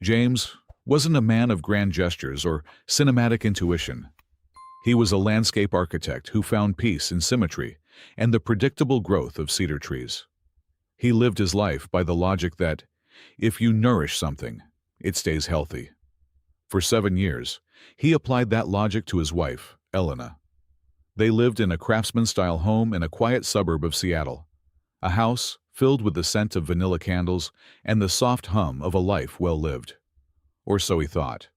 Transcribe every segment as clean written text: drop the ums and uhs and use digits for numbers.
James wasn't a man of grand gestures or cinematic intuition. He was a landscape architect who found peace in symmetry and the predictable growth of cedar trees. He lived his life by the logic that, if you nourish something, it stays healthy. For 7 years, he applied that logic to his wife, Elena. They lived in a craftsman-style home in a quiet suburb of Seattle, a house filled with the scent of vanilla candles and the soft hum of a life well lived. Or so he thought.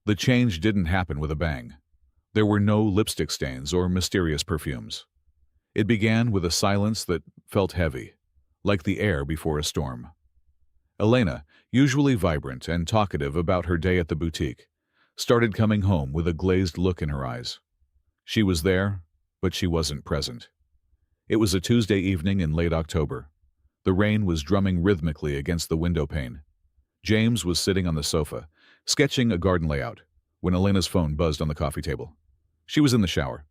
The change didn't happen with a bang. There were no lipstick stains or mysterious perfumes. It began with a silence that felt heavy, like the air before a storm. Elena, usually vibrant and talkative about her day at the boutique, started coming home with a glazed look in her eyes. She was there, but she wasn't present. It was a Tuesday evening in late October. The rain was drumming rhythmically against the window pane. James was sitting on the sofa, sketching a garden layout, when Elena's phone buzzed on the coffee table. She was in the shower.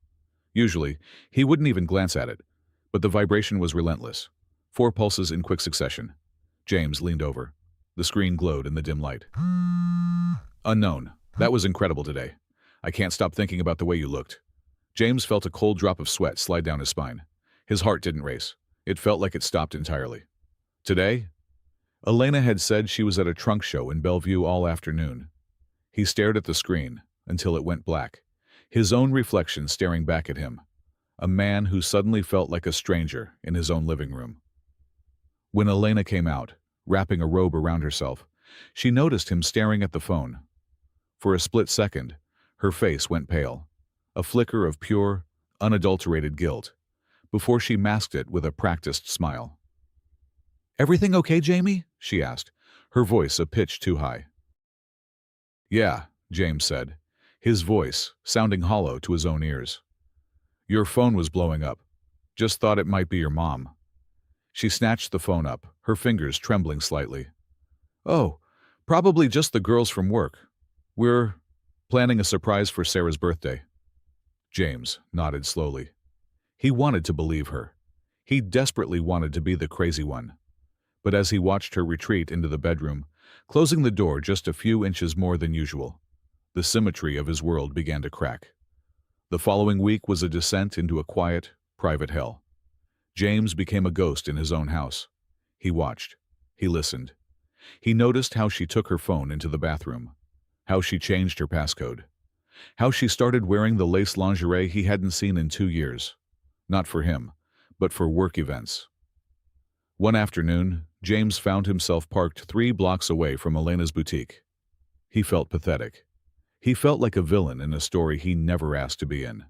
Usually, he wouldn't even glance at it, but the vibration was relentless. 4 pulses in quick succession. James leaned over. The screen glowed in the dim light. Unknown. That was incredible today. I can't stop thinking about the way you looked. James felt a cold drop of sweat slide down his spine. His heart didn't race. It felt like it stopped entirely. Today? Elena had said she was at a trunk show in Bellevue all afternoon. He stared at the screen until it went black, his own reflection staring back at him, a man who suddenly felt like a stranger in his own living room. When Elena came out, wrapping a robe around herself, she noticed him staring at the phone. For a split second, her face went pale, a flicker of pure, unadulterated guilt, before she masked it with a practiced smile. "Everything okay, Jamie?" she asked, her voice a pitch too high. "Yeah," James said, his voice sounding hollow to his own ears. "Your phone was blowing up. Just thought it might be your mom." She snatched the phone up, her fingers trembling slightly. "Oh, probably just the girls from work. We're planning a surprise for Sarah's birthday." James nodded slowly. He wanted to believe her. He desperately wanted to be the crazy one. But as he watched her retreat into the bedroom, closing the door just a few inches more than usual, the symmetry of his world began to crack. The following week was a descent into a quiet, private hell. James became a ghost in his own house. He watched. He listened. He noticed how she took her phone into the bathroom, how she changed her passcode, how she started wearing the lace lingerie he hadn't seen in 2 years. Not for him, but for work events. One afternoon, James found himself parked 3 blocks away from Elena's boutique. He felt pathetic. He felt like a villain in a story he never asked to be in.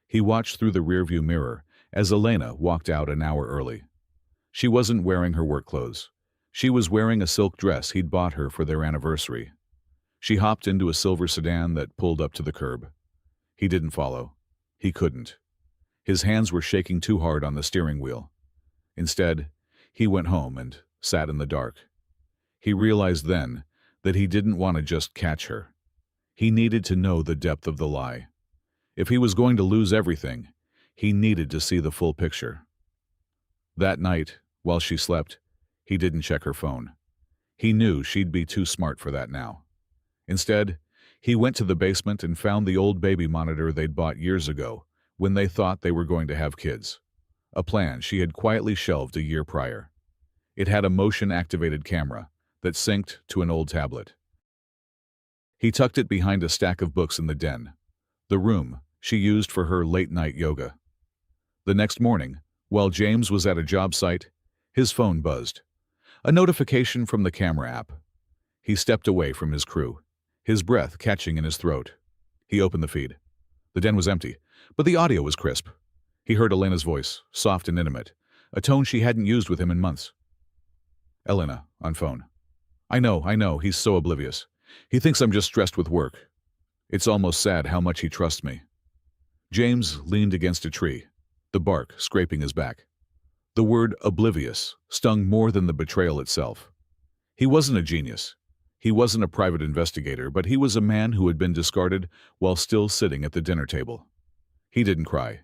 He watched through the rearview mirror as Elena walked out an hour early. She wasn't wearing her work clothes. She was wearing a silk dress he'd bought her for their anniversary. She hopped into a silver sedan that pulled up to the curb. He didn't follow. He couldn't. His hands were shaking too hard on the steering wheel. Instead, he went home and sat in the dark. He realized then that he didn't want to just catch her. He needed to know the depth of the lie. If he was going to lose everything, he needed to see the full picture. That night, while she slept, he didn't check her phone. He knew she'd be too smart for that now. Instead, he went to the basement and found the old baby monitor they'd bought years ago when they thought they were going to have kids, a plan she had quietly shelved a year prior. It had a motion-activated camera that synced to an old tablet. He tucked it behind a stack of books in the den, the room she used for her late-night yoga. The next morning, while James was at a job site, his phone buzzed. A notification from the camera app. He stepped away from his crew, his breath catching in his throat. He opened the feed. The den was empty, but the audio was crisp. He heard Elena's voice, soft and intimate, a tone she hadn't used with him in months. "Elena, on phone. I know, he's so oblivious. He thinks I'm just stressed with work. It's almost sad how much he trusts me." James leaned against a tree, the bark scraping his back. The word oblivious stung more than the betrayal itself. He wasn't a genius. He wasn't a private investigator, but he was a man who had been discarded while still sitting at the dinner table. He didn't cry.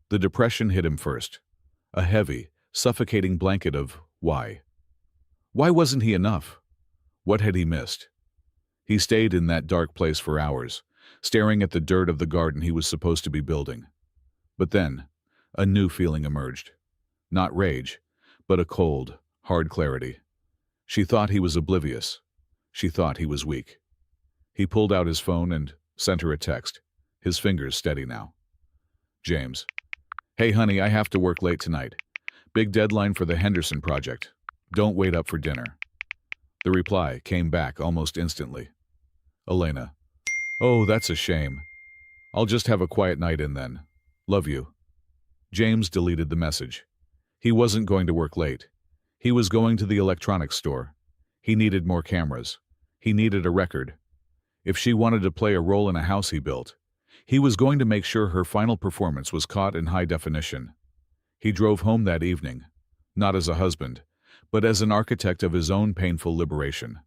The depression hit him first, a heavy, suffocating blanket of why. Why wasn't he enough? What had he missed? He stayed in that dark place for hours, staring at the dirt of the garden he was supposed to be building. But then, a new feeling emerged. Not rage, but a cold, hard clarity. She thought he was oblivious. She thought he was weak. He pulled out his phone and sent her a text, his fingers steady now. James. Hey honey, I have to work late tonight. Big deadline for the Henderson project. Don't wait up for dinner. The reply came back almost instantly. Elena. Oh, that's a shame. I'll just have a quiet night in then. Love you. James deleted the message. He wasn't going to work late. He was going to the electronics store. He needed more cameras. He needed a record. If she wanted to play a role in a house he built, he was going to make sure her final performance was caught in high definition. He drove home that evening, not as a husband, but as an architect of his own painful liberation.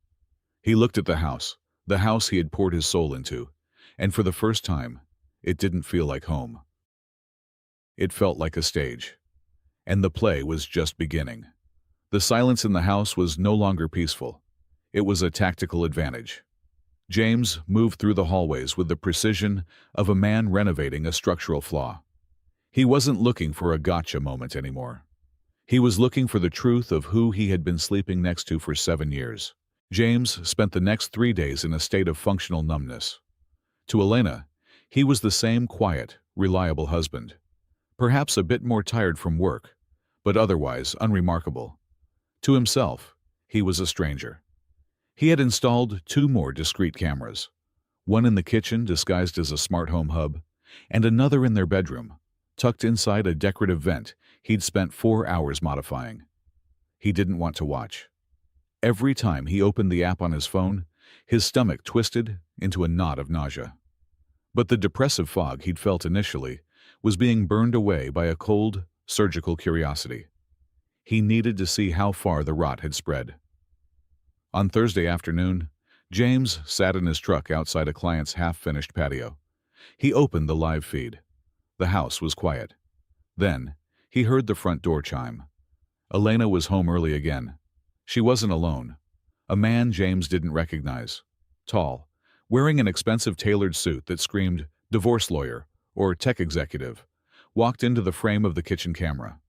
He looked at the house he had poured his soul into, and for the first time, it didn't feel like home. It felt like a stage. And the play was just beginning. The silence in the house was no longer peaceful. It was a tactical advantage. James moved through the hallways with the precision of a man renovating a structural flaw. He wasn't looking for a gotcha moment anymore. He was looking for the truth of who he had been sleeping next to for 7 years. James spent the next 3 days in a state of functional numbness. To Elena, he was the same quiet, reliable husband. Perhaps a bit more tired from work, but otherwise unremarkable. To himself, he was a stranger. He had installed 2 more discrete cameras, one in the kitchen disguised as a smart home hub, and another in their bedroom, tucked inside a decorative vent he'd spent 4 hours modifying. He didn't want to watch. Every time he opened the app on his phone, his stomach twisted into a knot of nausea. But the depressive fog he'd felt initially was being burned away by a cold, surgical curiosity. He needed to see how far the rot had spread. On Thursday afternoon, James sat in his truck outside a client's half-finished patio. He opened the live feed. The house was quiet. Then, he heard the front door chime. Elena was home early again. She wasn't alone. A man James didn't recognize. Tall, wearing an expensive tailored suit that screamed divorce lawyer or tech executive, walked into the frame of the kitchen camera.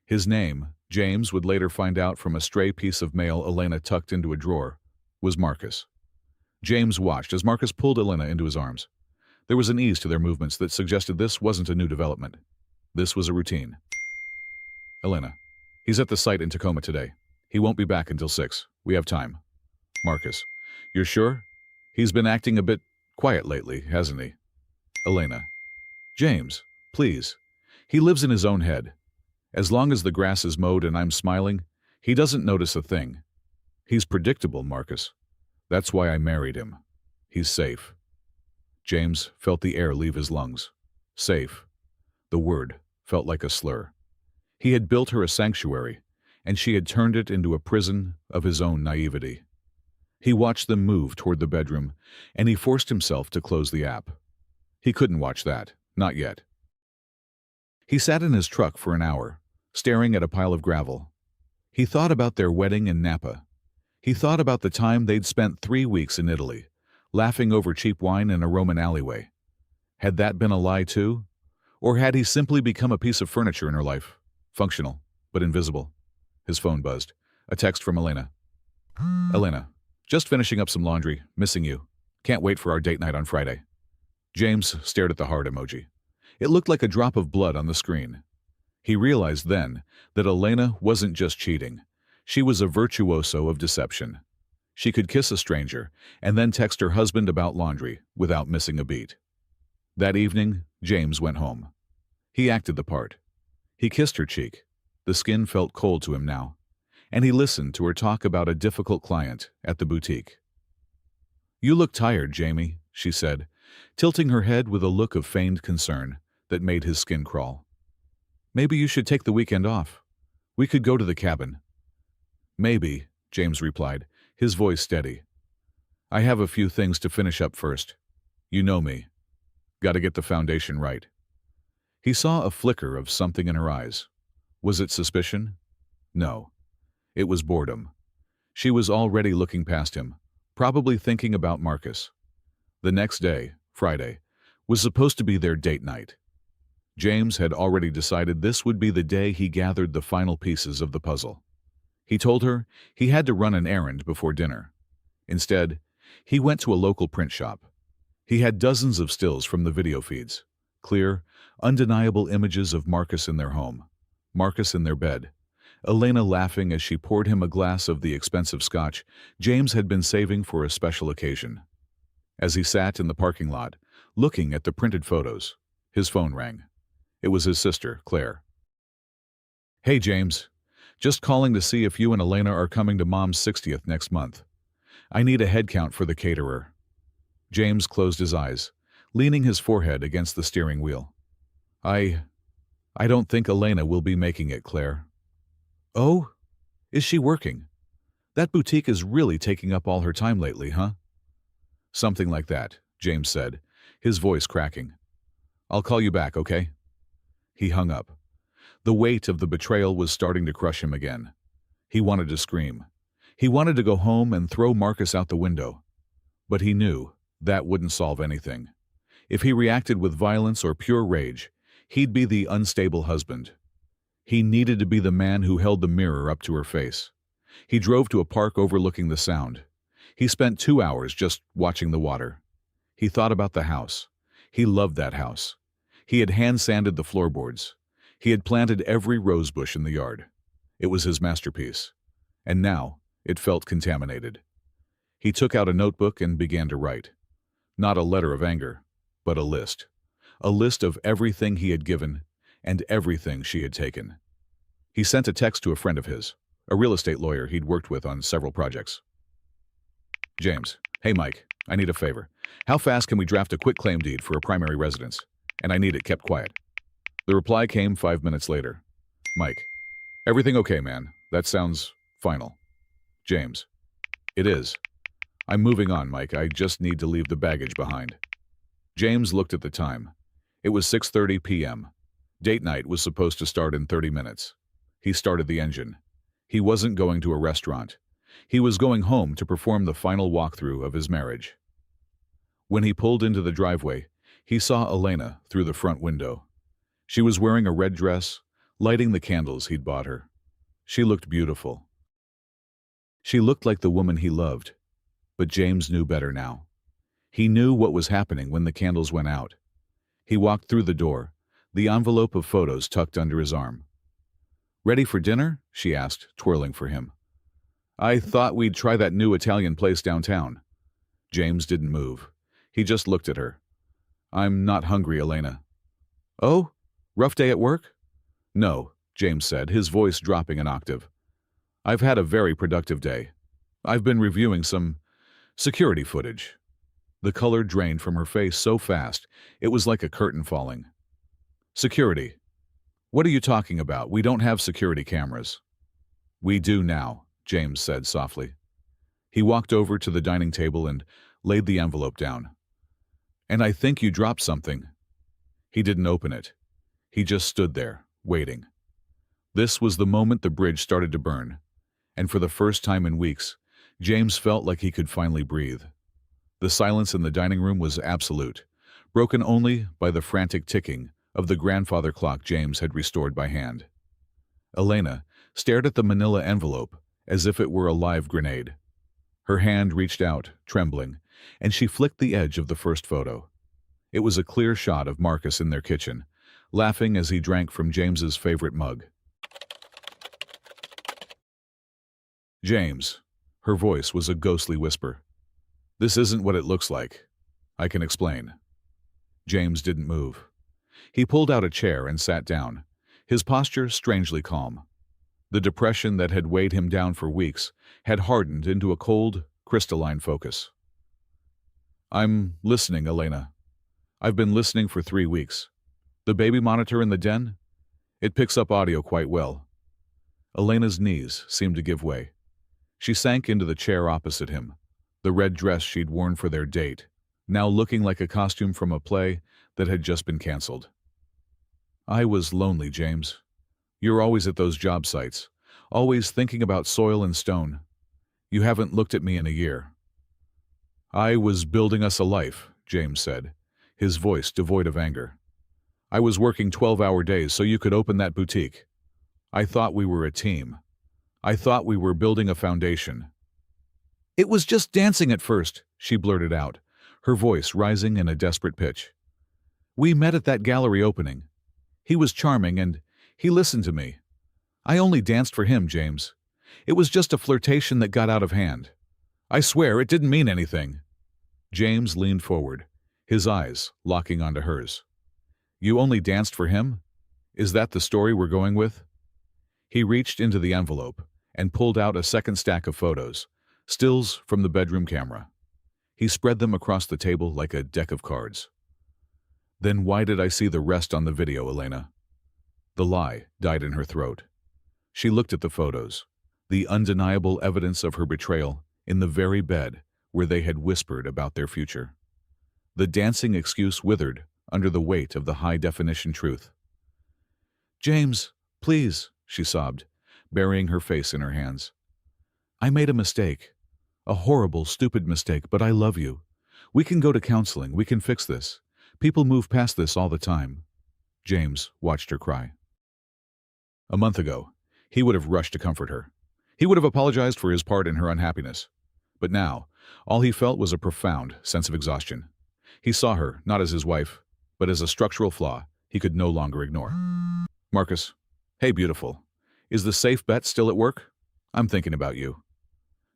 His name, James would later find out from a stray piece of mail Elena tucked into a drawer, was Marcus. James watched as Marcus pulled Elena into his arms. There was an ease to their movements that suggested this wasn't a new development. This was a routine. Elena. He's at the site in Tacoma today. He won't be back until 6. We have time. Marcus. You're sure? He's been acting a bit quiet lately, hasn't he? Elena. James, please. He lives in his own head. As long as the grass is mowed and I'm smiling, he doesn't notice a thing. He's predictable, Marcus. That's why I married him. He's safe. James felt the air leave his lungs. Safe. The word felt like a slur. He had built her a sanctuary, and she had turned it into a prison of his own naivety. He watched them move toward the bedroom, and he forced himself to close the app. He couldn't watch that, not yet. He sat in his truck for an hour, staring at a pile of gravel. He thought about their wedding in Napa. He thought about the time they'd spent 3 weeks in Italy, laughing over cheap wine in a Roman alleyway. Had that been a lie too? Or had he simply become a piece of furniture in her life? Functional, but invisible. His phone buzzed. A text from Elena. Elena, just finishing up some laundry, missing you. Can't wait for our date night on Friday. James stared at the heart emoji. It looked like a drop of blood on the screen. He realized then that Elena wasn't just cheating. She was a virtuoso of deception. She could kiss a stranger and then text her husband about laundry without missing a beat. That evening, James went home. He acted the part. He kissed her cheek. The skin felt cold to him now, and he listened to her talk about a difficult client at the boutique. You look tired, Jamie, she said, tilting her head with a look of feigned concern that made his skin crawl. Maybe you should take the weekend off. We could go to the cabin. Maybe, James replied, his voice steady. I have a few things to finish up first. You know me. Gotta get the foundation right. He saw a flicker of something in her eyes. Was it suspicion? No. It was boredom. She was already looking past him, probably thinking about Marcus. The next day, Friday, was supposed to be their date night. James had already decided this would be the day he gathered the final pieces of the puzzle. He told her he had to run an errand before dinner. Instead, he went to a local print shop. He had dozens of stills from the video feeds, clear, undeniable images of Marcus in their home, Marcus in their bed, Elena laughing as she poured him a glass of the expensive scotch James had been saving for a special occasion. As he sat in the parking lot, looking at the printed photos, his phone rang. It was his sister, Claire. "Hey, James. Just calling to see if you and Elena are coming to Mom's 60th next month. I need a head count for the caterer." James closed his eyes, leaning his forehead against the steering wheel. I don't think Elena will be making it, Claire." "Oh? Is she working? That boutique is really taking up all her time lately, huh?" "Something like that," James said, his voice cracking. "I'll call you back, okay?" He hung up. The weight of the betrayal was starting to crush him again. He wanted to scream. He wanted to go home and throw Marcus out the window. But he knew that wouldn't solve anything. If he reacted with violence or pure rage, he'd be the unstable husband. He needed to be the man who held the mirror up to her face. He drove to a park overlooking the Sound. He spent 2 hours just watching the water. He thought about the house. He loved that house. He had hand-sanded the floorboards. He had planted every rose bush in the yard. It was his masterpiece. And now it felt contaminated. He took out a notebook and began to write. Not a letter of anger, but a list. A list of everything he had given and everything she had taken. He sent a text to a friend of his, a real estate lawyer he'd worked with on several projects. "James, hey Mike, I need a favor. How fast can we draft a quitclaim deed for a primary residence? And I need it kept quiet." The reply came 5 minutes later. "Mike, everything okay, man? That sounds final." "James, it is. I'm moving on, Mike. I just need to leave the baggage behind." James looked at the time. It was 6:30 p.m. Date night was supposed to start in 30 minutes. He started the engine. He wasn't going to a restaurant. He was going home to perform the final walkthrough of his marriage. When he pulled into the driveway, he saw Elena through the front window. She was wearing a red dress, lighting the candles he'd bought her. She looked beautiful. She looked like the woman he loved. But James knew better now. He knew what was happening when the candles went out. He walked through the door, the envelope of photos tucked under his arm. "Ready for dinner?" she asked, twirling for him. "I thought we'd try that new Italian place downtown." James didn't move. He just looked at her. "I'm not hungry, Elena." "Oh? Rough day at work?" "No," James said, his voice dropping an octave. "I've had a very productive day. I've been reviewing some security footage." The color drained from her face so fast, it was like a curtain falling. "Security? What are you talking about? We don't have security cameras." "We do now," James said softly. He walked over to the dining table and laid the envelope down. "And I think you dropped something." He didn't open it. He just stood there, waiting. This was the moment the bridge started to burn, and for the first time in weeks, James felt like he could finally breathe. The silence in the dining room was absolute, broken only by the frantic ticking of the grandfather clock James had restored by hand. Elena stared at the manila envelope as if it were a live grenade. Her hand reached out, trembling, and she flicked the edge of the first photo. It was a clear shot of Marcus in their kitchen, laughing as he drank from James's favorite mug. "James," her voice was a ghostly whisper. "This isn't what it looks like. I can explain." James didn't move. He pulled out a chair and sat down, his posture strangely calm. The depression that had weighed him down for weeks had hardened into a cold, crystalline focus. "I'm listening, Elena. I've been listening for 3 weeks. The baby monitor in the den? It picks up audio quite well." Elena's knees seemed to give way. She sank into the chair opposite him, the red dress she'd worn for their date, now looking like a costume from a play that had just been canceled. "I was lonely, James. You're always at those job sites, always thinking about soil and stone. You haven't looked at me in a year." "I was building us a life," James said, his voice devoid of anger. "I was working 12-hour days so you could open that boutique. I thought we were a team. I thought we were building a foundation." "It was just dancing at first," she blurted out, her voice rising in a desperate pitch. "We met at that gallery opening. He was charming and he listened to me. I only danced for him, James. It was just a flirtation that got out of hand. I swear it didn't mean anything." James leaned forward, his eyes locking onto hers. "You only danced for him? Is that the story we're going with?" He reached into the envelope and pulled out a second stack of photos, stills from the bedroom camera. He spread them across the table like a deck of cards. "Then why did I see the rest on the video, Elena?" The lie died in her throat. She looked at the photos, the undeniable evidence of her betrayal in the very bed where they had whispered about their future. The dancing excuse withered under the weight of the high-definition truth. "James, please," she sobbed, burying her face in her hands. "I made a mistake. A horrible, stupid mistake, but I love you. We can go to counseling. We can fix this. People move past this all the time." James watched her cry. A month ago, he would have rushed to comfort her. He would have apologized for his part in her unhappiness. But now, all he felt was a profound sense of exhaustion. He saw her, not as his wife, but as a structural flaw he could no longer ignore. "Marcus, hey beautiful, is the safe bet still at work? I'm thinking about you."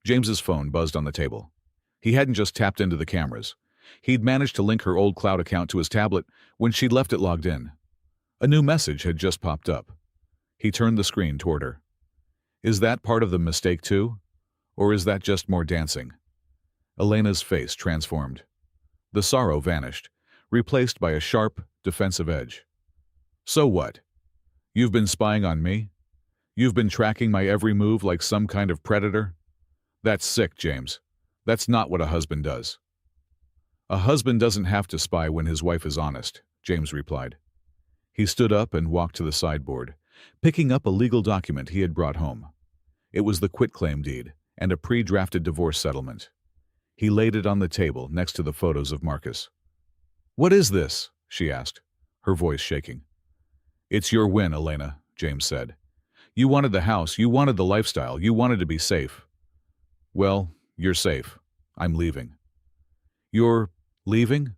James's phone buzzed on the table. He hadn't just tapped into the cameras. He'd managed to link her old cloud account to his tablet when she'd left it logged in. A new message had just popped up. He turned the screen toward her. "Is that part of the mistake too? Or is that just more dancing?" Elena's face transformed. The sorrow vanished, replaced by a sharp, defensive edge. "So what? You've been spying on me? You've been tracking my every move like some kind of predator? That's sick, James. That's not what a husband does." "A husband doesn't have to spy when his wife is honest," James replied. He stood up and walked to the sideboard, picking up a legal document he had brought home. It was the quitclaim deed and a pre-drafted divorce settlement. He laid it on the table next to the photos of Marcus. "What is this?" she asked, her voice shaking. "It's your win, Elena," James said. "You wanted the house, you wanted the lifestyle, you wanted to be safe. Well, you're safe. I'm leaving." "You're leaving?"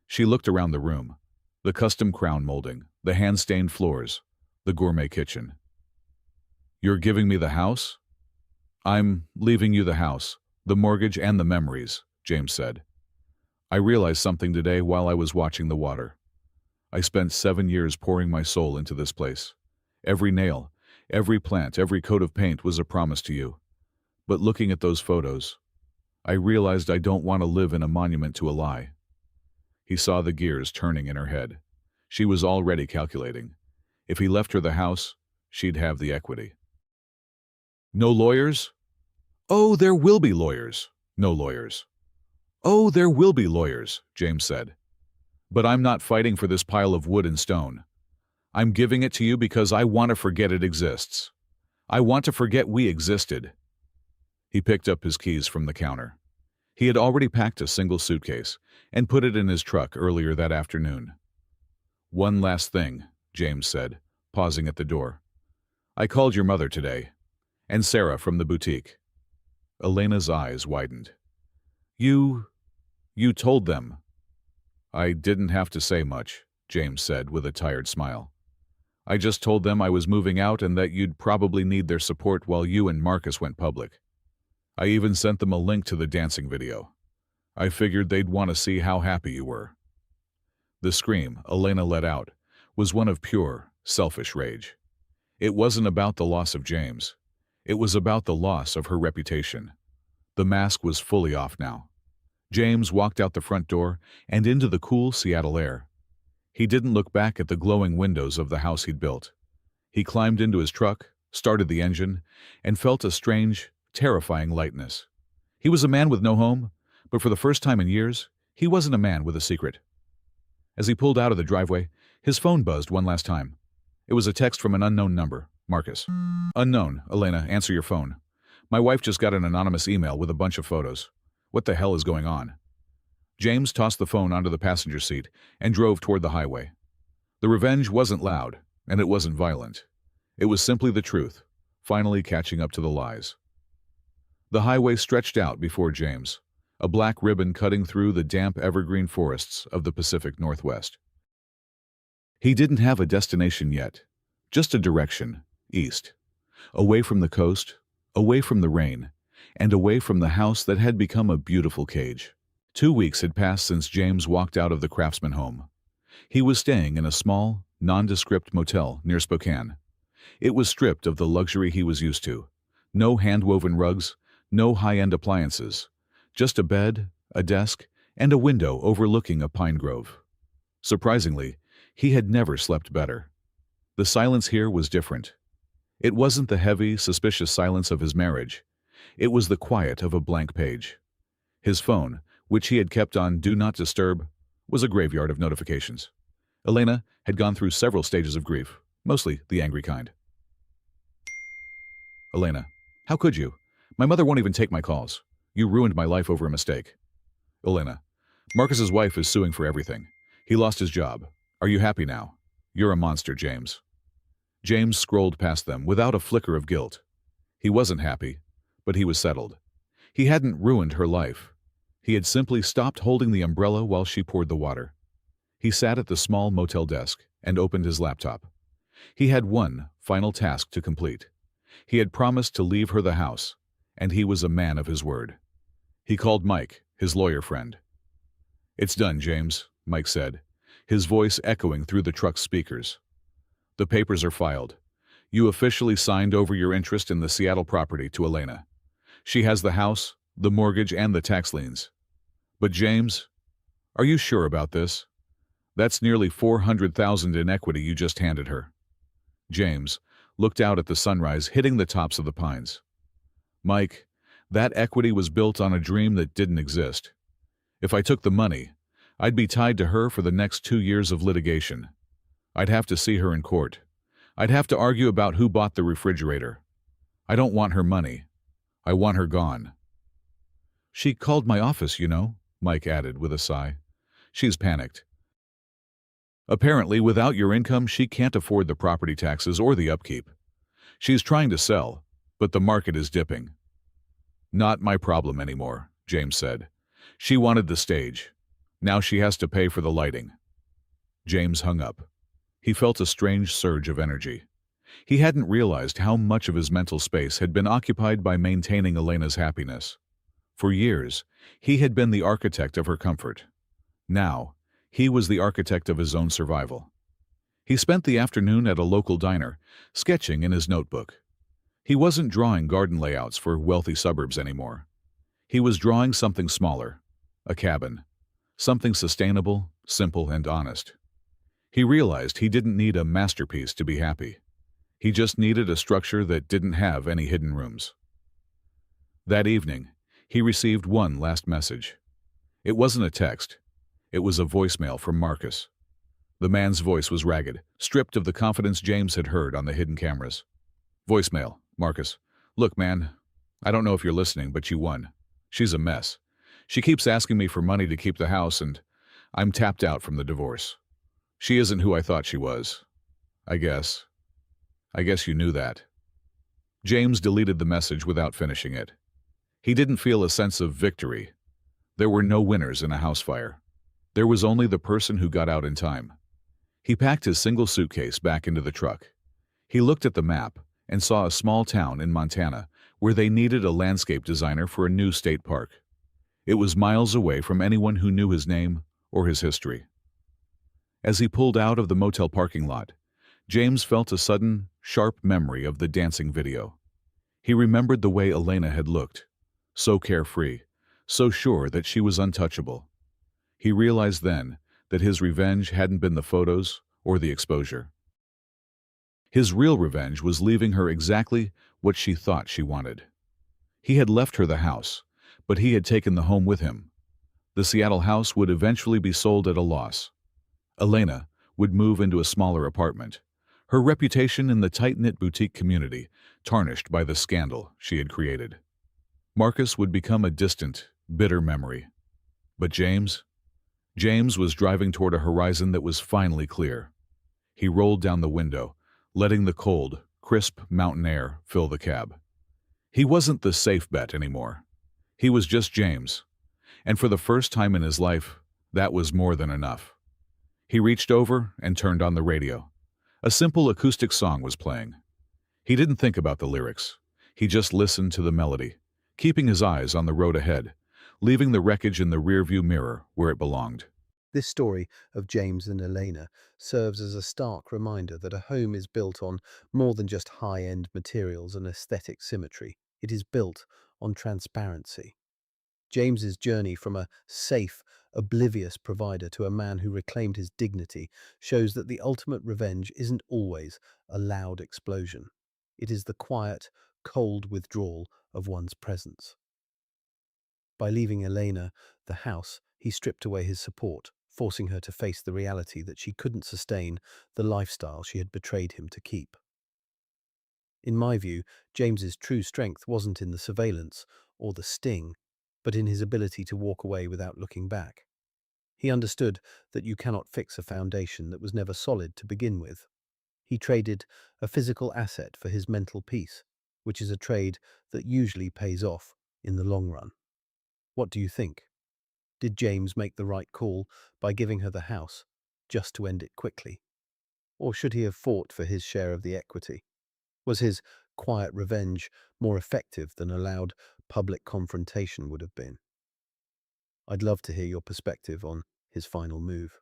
She looked around the room. The custom crown molding, the hand-stained floors, the gourmet kitchen. "You're giving me the house?" "I'm leaving you the house, the mortgage and the memories," James said. "I realized something today while I was watching the water. I spent 7 years pouring my soul into this place. Every nail, every plant, every coat of paint was a promise to you. But looking at those photos, I realized I don't want to live in a monument to a lie." He saw the gears turning in her head. She was already calculating. If he left her the house, she'd have the equity. "No lawyers?" "Oh, there will be lawyers." "No lawyers." "Oh, there will be lawyers," James said. "But I'm not fighting for this pile of wood and stone. I'm giving it to you because I want to forget it exists. I want to forget we existed." He picked up his keys from the counter. He had already packed a single suitcase and put it in his truck earlier that afternoon. "One last thing," James said, pausing at the door. "I called your mother today, and Sarah from the boutique." Elena's eyes widened. You told them." "I didn't have to say much," James said with a tired smile. "I just told them I was moving out and that you'd probably need their support while you and Marcus went public. I even sent them a link to the dancing video. I figured they'd want to see how happy you were." The scream Elena let out was one of pure, selfish rage. It wasn't about the loss of James. It was about the loss of her reputation. The mask was fully off now. James walked out the front door and into the cool Seattle air. He didn't look back at the glowing windows of the house he'd built. He climbed into his truck, started the engine, and felt a strange, terrifying lightness. He was a man with no home, but for the first time in years, he wasn't a man with a secret. As he pulled out of the driveway, his phone buzzed one last time. It was a text from an unknown number, Marcus. "Unknown, Elena, answer your phone." My wife just got an anonymous email with a bunch of photos. What the hell is going on? James tossed the phone onto the passenger seat and drove toward the highway. The revenge wasn't loud, and it wasn't violent. It was simply the truth, finally catching up to the lies. The highway stretched out before James, a black ribbon cutting through the damp evergreen forests of the Pacific Northwest. He didn't have a destination yet, just a direction, east. Away from the coast, away from the rain, and away from the house that had become a beautiful cage. 2 weeks had passed since James walked out of the Craftsman home. He was staying in a small, nondescript motel near Spokane. It was stripped of the luxury he was used to. No hand-woven rugs, no high-end appliances. Just a bed, a desk, and a window overlooking a pine grove. Surprisingly, he had never slept better. The silence here was different. It wasn't the heavy, suspicious silence of his marriage. It was the quiet of a blank page. His phone, which he had kept on Do Not Disturb, was a graveyard of notifications. Elena had gone through several stages of grief, mostly the angry kind. Elena, how could you? My mother won't even take my calls. You ruined my life over a mistake. Elena, Marcus's wife is suing for everything. He lost his job. Are you happy now? You're a monster, James. James scrolled past them without a flicker of guilt. He wasn't happy, but he was settled. He hadn't ruined her life. He had simply stopped holding the umbrella while she poured the water. He sat at the small motel desk and opened his laptop. He had one final task to complete. He had promised to leave her the house, and he was a man of his word. He called Mike, his lawyer friend. "It's done, James," Mike said, his voice echoing through the truck's speakers. "The papers are filed. You officially signed over your interest in the Seattle property to Elena. She has the house, the mortgage, and the tax liens. But James, are you sure about this? That's nearly $400,000 in equity you just handed her." James looked out at the sunrise hitting the tops of the pines. "Mike, that equity was built on a dream that didn't exist. If I took the money, I'd be tied to her for the next 2 years of litigation. I'd have to see her in court. I'd have to argue about who bought the refrigerator. I don't want her money. I want her gone." "She called my office, you know," Mike added with a sigh. "She's panicked. Apparently, without your income, she can't afford the property taxes or the upkeep. She's trying to sell, but the market is dipping." "Not my problem anymore," James said. "She wanted the stage. Now she has to pay for the lighting." James hung up. He felt a strange surge of energy. He hadn't realized how much of his mental space had been occupied by maintaining Elena's happiness. For years, he had been the architect of her comfort. Now, he was the architect of his own survival. He spent the afternoon at a local diner, sketching in his notebook. He wasn't drawing garden layouts for wealthy suburbs anymore. He was drawing something smaller, a cabin, something sustainable, simple, and honest. He realized he didn't need a masterpiece to be happy. He just needed a structure that didn't have any hidden rooms. That evening, he received one last message. It wasn't a text. It was a voicemail from Marcus. The man's voice was ragged, stripped of the confidence James had heard on the hidden cameras. Voicemail, Marcus. "Look, man, I don't know if you're listening, but you won. She's a mess. She keeps asking me for money to keep the house, and I'm tapped out from the divorce. She isn't who I thought she was. I guess you knew that." James deleted the message without finishing it. He didn't feel a sense of victory. There were no winners in a house fire. There was only the person who got out in time. He packed his single suitcase back into the truck. He looked at the map and saw a small town in Montana where they needed a landscape designer for a new state park. It was miles away from anyone who knew his name or his history. As he pulled out of the motel parking lot, James felt a sudden, sharp memory of the dancing video. He remembered the way Elena had looked, so carefree, so sure that she was untouchable. He realized then that his revenge hadn't been the photos or the exposure. His real revenge was leaving her exactly what she thought she wanted. He had left her the house, but he had taken the home with him. The Seattle house would eventually be sold at a loss. Elena would move into a smaller apartment. Her reputation in the tight-knit boutique community tarnished by the scandal she had created. Marcus would become a distant, bitter memory. But James was driving toward a horizon that was finally clear. He rolled down the window, letting the cold, crisp mountain air fill the cab. He wasn't the safe bet anymore. He was just James, and for the first time in his life, that was more than enough. He reached over and turned on the radio. A simple acoustic song was playing. He didn't think about the lyrics. He just listened to the melody, keeping his eyes on the road ahead, leaving the wreckage in the rearview mirror where it belonged. This story of James and Elena serves as a stark reminder that a home is built on more than just high-end materials and aesthetic symmetry. It is built on transparency. James's journey from a safe, oblivious provider to a man who reclaimed his dignity shows that the ultimate revenge isn't always a loud explosion. It is the quiet, cold withdrawal of one's presence. By leaving Elena the house, he stripped away his support, forcing her to face the reality that she couldn't sustain the lifestyle she had betrayed him to keep. In my view, James's true strength wasn't in the surveillance or the sting, but in his ability to walk away without looking back. He understood that you cannot fix a foundation that was never solid to begin with. He traded a physical asset for his mental peace, which is a trade that usually pays off in the long run. What do you think? Did James make the right call by giving her the house, just to end it quickly? Or should he have fought for his share of the equity? Was his quiet revenge more effective than a loud public confrontation would have been? I'd love to hear your perspective on his final move.